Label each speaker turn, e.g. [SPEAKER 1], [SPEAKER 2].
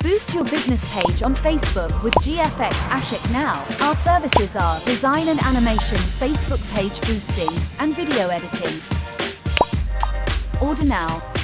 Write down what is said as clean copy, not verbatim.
[SPEAKER 1] Boost your business page on Facebook with GFX Ashik now. Our services are design and animation, Facebook page boosting, and video editing. Order now.